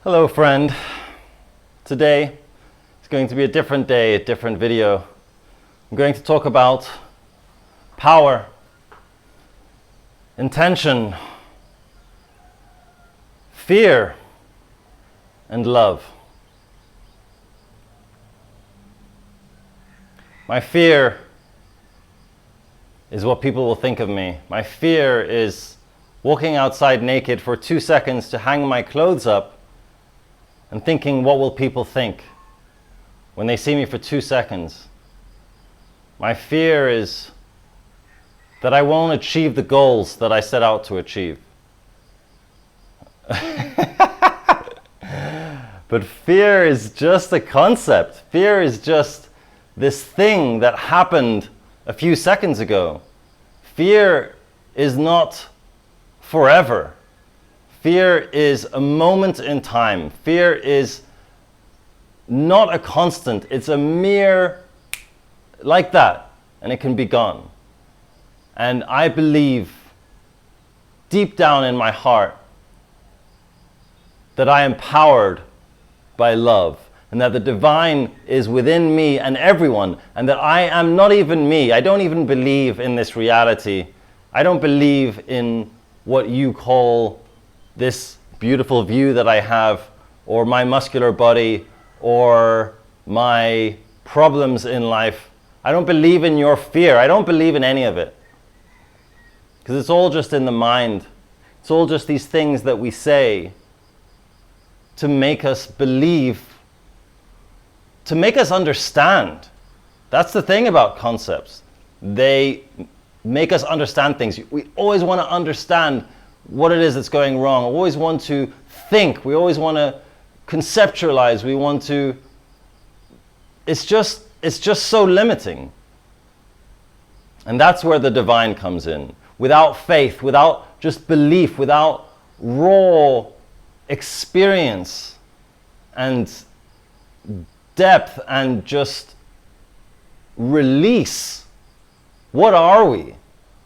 Hello friend. Today is going to be a different day, a different video. I'm going to talk about power, intention, fear, and love. My fear is what people will think of me. My fear is walking outside naked for 2 seconds to hang my clothes up and thinking, what will people think when they see me for 2 seconds? My fear is that I won't achieve the goals that I set out to achieve. But fear is just a concept. Fear is just this thing that happened a few seconds ago. Fear is not forever. Fear is a moment in time. Fear is not a constant. It's a mere like that, and it can be gone. And I believe deep down in my heart that I am powered by love, and that the divine is within me and everyone, and that I am not even me. I don't even believe in this reality. I don't believe in what you call this beautiful view that I have, or my muscular body, or my problems in life. I don't believe in your fear. I don't believe in any of it. Because it's all just in the mind. It's all just these things that we say to make us believe, to make us understand. That's the thing about concepts. They make us understand things. We always want to understand what it is that's going wrong. We always want to think. We always want to conceptualize. We want to... It's just so limiting. And that's where the divine comes in. Without faith, without just belief, without raw experience and depth and just release. What are we?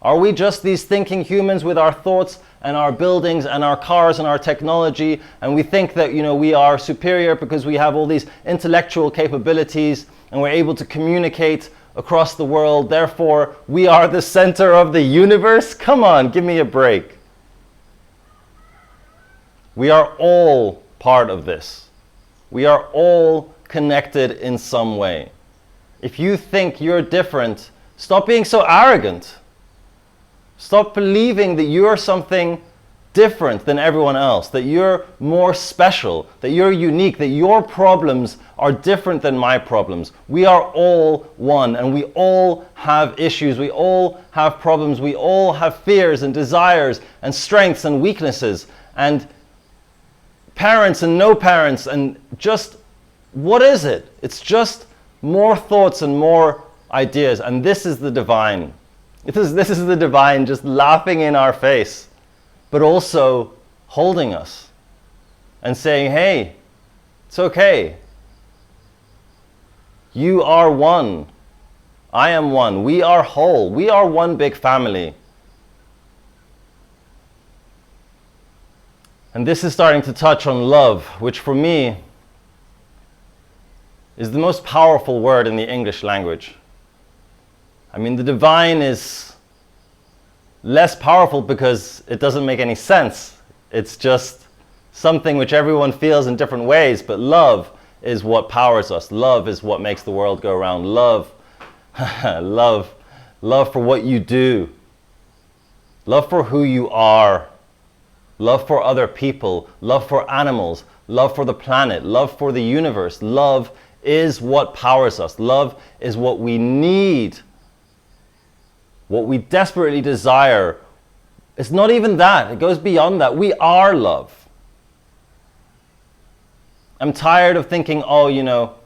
Are we just these thinking humans with our thoughts and our buildings and our cars and our technology, and we think that, you know, we are superior because we have all these intellectual capabilities and we're able to communicate across the world, therefore we are the center of the universe? Come on, give me a break. We are all part of this. We are all connected in some way. If you think you're different, stop being so arrogant. Stop believing that you're something different than everyone else, that you're more special, that you're unique, that your problems are different than my problems. We are all one, and we all have issues, we all have problems, we all have fears and desires and strengths and weaknesses and parents and no parents, and just, what is it? It's just more thoughts and more ideas, and this is the divine. This is the divine just laughing in our face, but also holding us and saying, hey, it's okay. You are one. I am one. We are whole. We are one big family. And this is starting to touch on love, which for me is the most powerful word in the English language. I mean, the divine is less powerful because it doesn't make any sense. It's just something which everyone feels in different ways, but love is what powers us. Love is what makes the world go around. Love, love for what you do. Love for who you are. Love for other people. Love for animals. Love for the planet. Love for the universe. Love is what powers us. Love is what we need. What we desperately desire. It's not even that. It goes beyond that. We are love. I'm tired of thinking, oh, you know,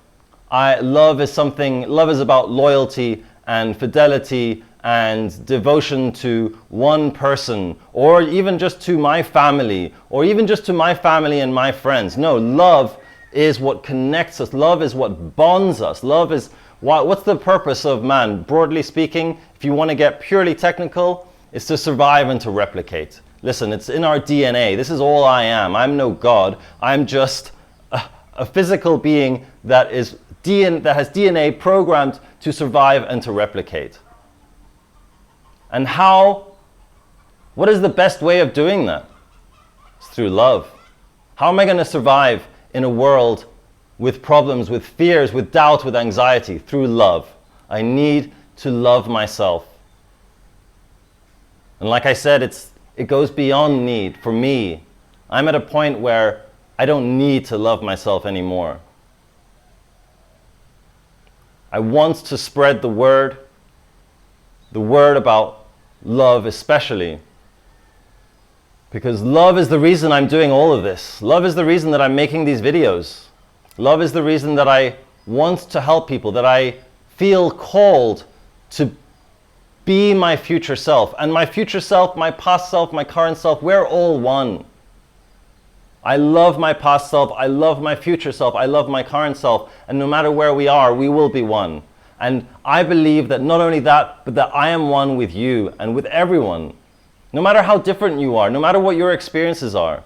love is about loyalty and fidelity and devotion to one person, or even just to my family, or even just to my family and my friends. No, love is what connects us. Love is what bonds us. Love is what's the purpose of man? Broadly speaking, if you want to get purely technical, is to survive and to replicate. Listen, it's in our DNA. This is all I am. I'm no God. I'm just a physical being that has DNA programmed to survive and to replicate. And what is the best way of doing that? It's through love. How am I going to survive in a world with problems, with fears, with doubt, with anxiety? Through love. I need to love myself. And like I said, it goes beyond need. For me, I'm at a point where I don't need to love myself anymore. I want to spread the word about love especially, because love is the reason I'm doing all of this. Love is the reason that I'm making these videos. Love is the reason that I want to help people, that I feel called to be my future self. And my future self, my past self, my current self, we're all one. I love my past self, I love my future self, I love my current self, and no matter where we are, we will be one. And I believe that not only that, but that I am one with you and with everyone, no matter how different you are, no matter what your experiences are.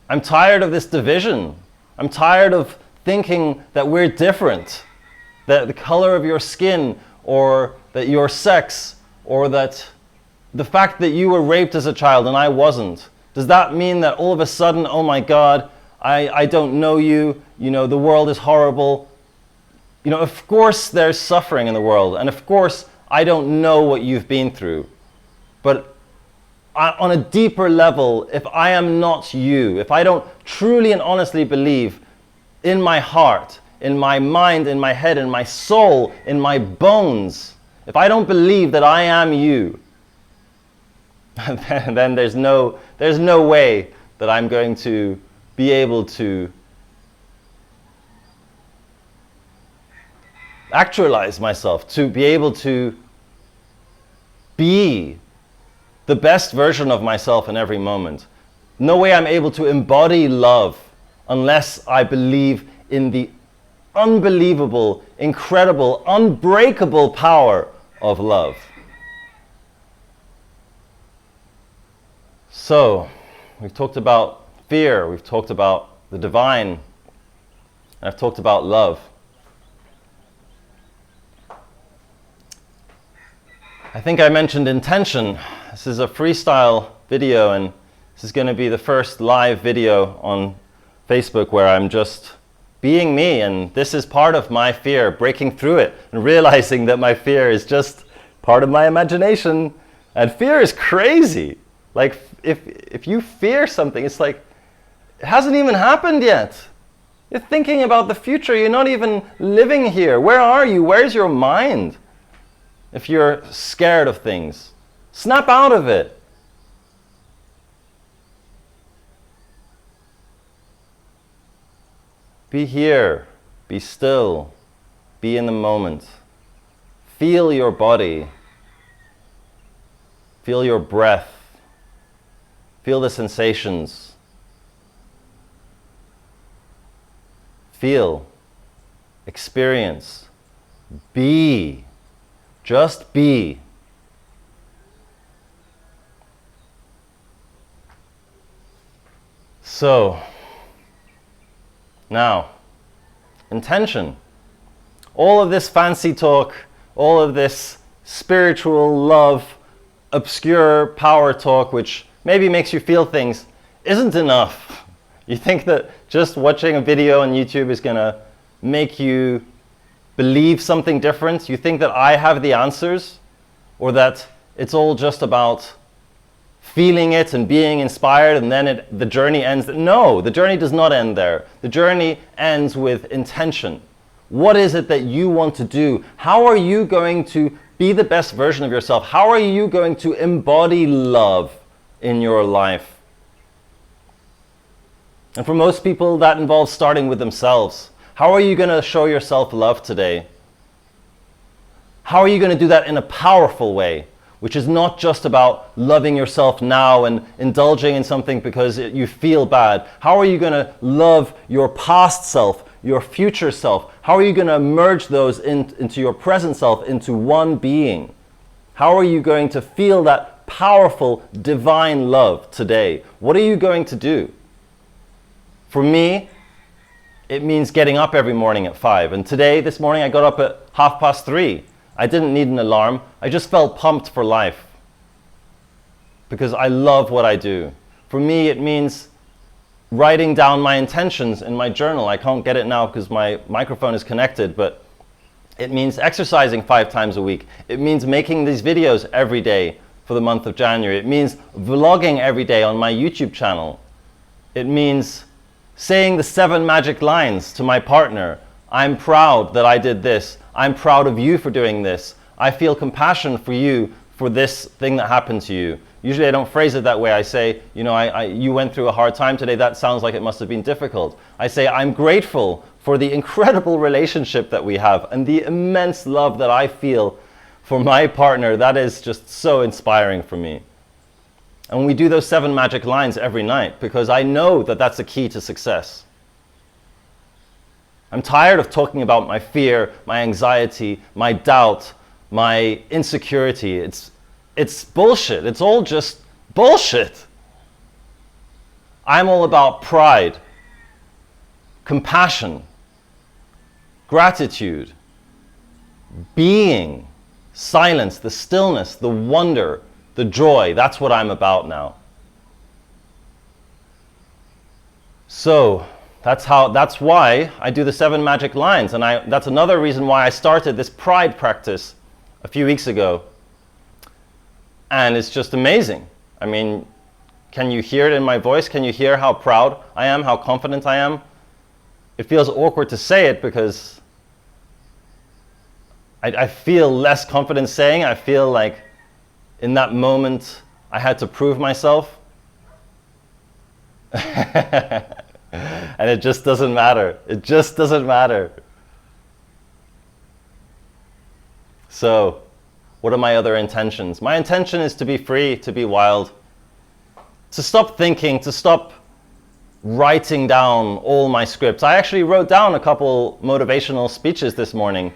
I'm tired of this division. I'm tired of thinking that we're different, that the color of your skin, or that your sex, or that the fact that you were raped as a child and I wasn't. Does that mean that all of a sudden, oh my God, I don't know you, the world is horrible? Of course there's suffering in the world, and of course I don't know what you've been through. But on a deeper level, if I am not you, if I don't truly and honestly believe in my heart, in my mind, in my head, in my soul, in my bones, if I don't believe that I am you, then there's no way that I'm going to be able to actualize myself, to be able to be the best version of myself in every moment. No way I'm able to embody love unless I believe in the unbelievable, incredible, unbreakable power of love. So, we've talked about fear, we've talked about the divine, and I've talked about love. I think I mentioned intention. This is a freestyle video, and this is going to be the first live video on Facebook where I'm just being me, and this is part of my fear, breaking through it and realizing that my fear is just part of my imagination. And fear is crazy. Like, if you fear something, it's like, it hasn't even happened yet. You're thinking about the future. You're not even living here. Where are you? Where's your mind? If you're scared of things, snap out of it. Be here. Be still. Be in the moment. Feel your body. Feel your breath. Feel the sensations. Feel. Experience. Be. Just be. So, now, intention. All of this fancy talk, all of this spiritual love, obscure power talk, which maybe makes you feel things, isn't enough. You think that just watching a video on YouTube is going to make you believe something different? You think that I have the answers, or that it's all just about feeling it and being inspired and then the journey ends? No, the journey does not end there. The journey ends with intention. What is it that you want to do? How are you going to be the best version of yourself? How are you going to embody love in your life? And for most people, that involves starting with themselves. How are you going to show yourself love today? How are you going to do that in a powerful way, which is not just about loving yourself now and indulging in something because you feel bad? How are you going to love your past self, your future self? How are you going to merge those into your present self, into one being? How are you going to feel that powerful, divine love today? What are you going to do? For me, it means getting up every morning at 5. And today, this morning, I got up at 3:30. I didn't need an alarm. I just felt pumped for life because I love what I do. For me, it means writing down my intentions in my journal. I can't get it now because my microphone is connected, but it means exercising 5 times a week. It means making these videos every day for the month of January. It means vlogging every day on my YouTube channel. It means saying the 7 magic lines to my partner. I'm proud that I did this. I'm proud of you for doing this. I feel compassion for you for this thing that happened to you. Usually I don't phrase it that way. I say, you know, you went through a hard time today. That sounds like it must have been difficult. I say, I'm grateful for the incredible relationship that we have and the immense love that I feel for my partner. That is just so inspiring for me. And we do those 7 magic lines every night because I know that that's a key to success. I'm tired of talking about my fear, my anxiety, my doubt, my insecurity. It's bullshit. It's all just bullshit. I'm all about pride, compassion, gratitude, being, silence, the stillness, the wonder, the joy. That's what I'm about now. So that's why I do the 7 magic lines, and that's another reason why I started this pride practice a few weeks ago. And it's just amazing. I mean, can you hear it in my voice? Can you hear how proud I am, how confident I am? It feels awkward to say it because I feel less confident saying. I feel like in that moment I had to prove myself. And it just doesn't matter. It just doesn't matter. So, what are my other intentions? My intention is to be free, to be wild, to stop thinking, to stop writing down all my scripts. I actually wrote down a couple motivational speeches this morning,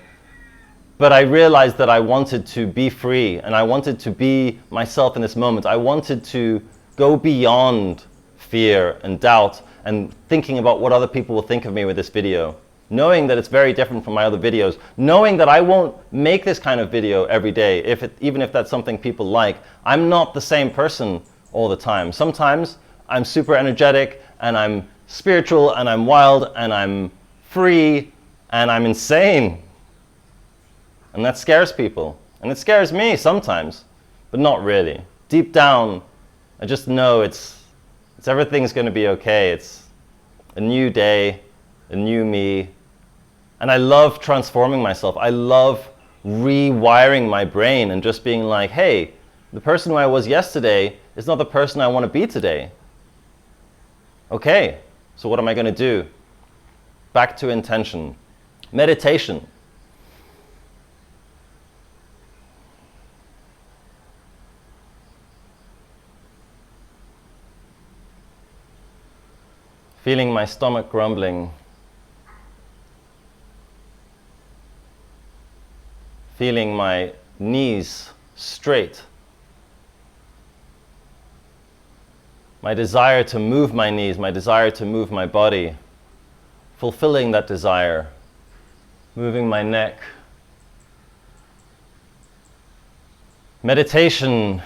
but I realized that I wanted to be free and I wanted to be myself in this moment. I wanted to go beyond fear and doubt and thinking about what other people will think of me with this video. Knowing that it's very different from my other videos, knowing that I won't make this kind of video every day, even if that's something people like. I'm not the same person all the time. Sometimes I'm super energetic and I'm spiritual and I'm wild and I'm free and I'm insane. And that scares people. And it scares me sometimes, but not really. Deep down, I just know it's everything's going to be okay. It's a new day, a new me. And I love transforming myself. I love rewiring my brain and just being like, hey, the person who I was yesterday is not the person I want to be today. Okay, so what am I going to do? Back to intention. Meditation. Feeling my stomach grumbling. Feeling my knees straight. My desire to move my knees, my desire to move my body. Fulfilling that desire. Moving my neck. Meditation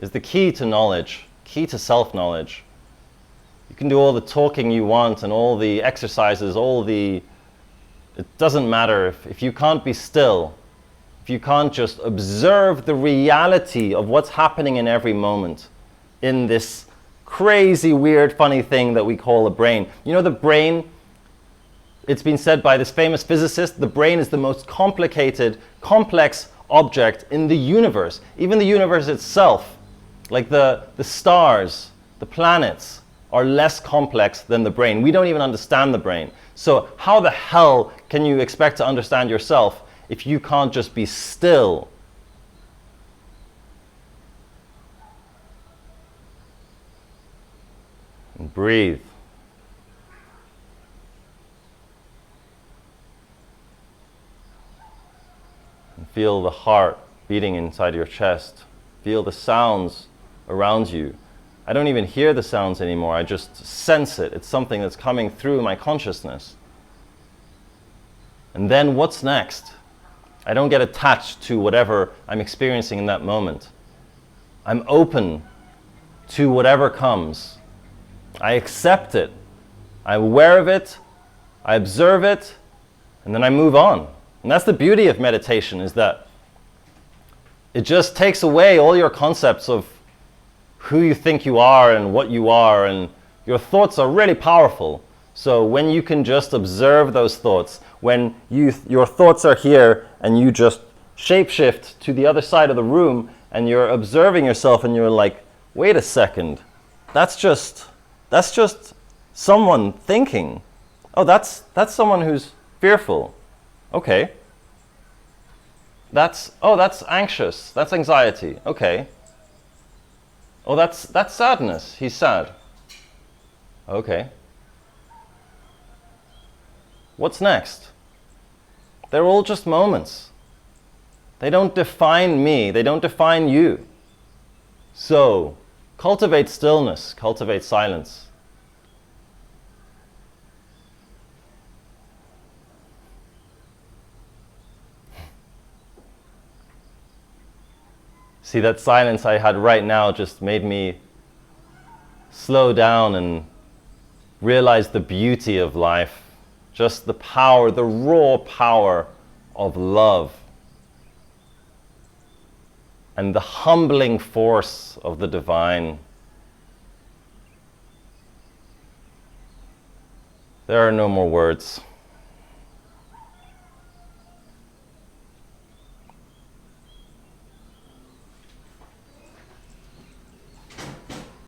is the key to knowledge, key to self-knowledge. You can do all the talking you want and all the exercises, it doesn't matter if you can't be still, if you can't just observe the reality of what's happening in every moment in this crazy, weird, funny thing that we call a brain. You know, the brain, it's been said by this famous physicist, the brain is the most complicated, complex object in the universe. Even the universe itself, like the stars, the planets, are less complex than the brain. We don't even understand the brain. So how the hell can you expect to understand yourself if you can't just be still? And breathe. And feel the heart beating inside your chest. feel the sounds around you. I don't even hear the sounds anymore. I just sense it. It's something that's coming through my consciousness. And then what's next? I don't get attached to whatever I'm experiencing in that moment. I'm open to whatever comes. I accept it. I'm aware of it. I observe it. And then I move on. And that's the beauty of meditation, is that it just takes away all your concepts of who you think you are and what you are, and your thoughts are really powerful. So when you can just observe those thoughts, when your thoughts are here and you just shapeshift to the other side of the room and you're observing yourself and you're like, wait a second, that's just someone thinking. Oh, that's someone who's fearful. Okay. That's anxious. That's anxiety. Okay. Oh, that's sadness. He's sad. Okay. What's next? They're all just moments. They don't define me. They don't define you. So, cultivate stillness. Cultivate silence. See, that silence I had right now just made me slow down and realize the beauty of life. Just the power, the raw power of love. And the humbling force of the divine. There are no more words.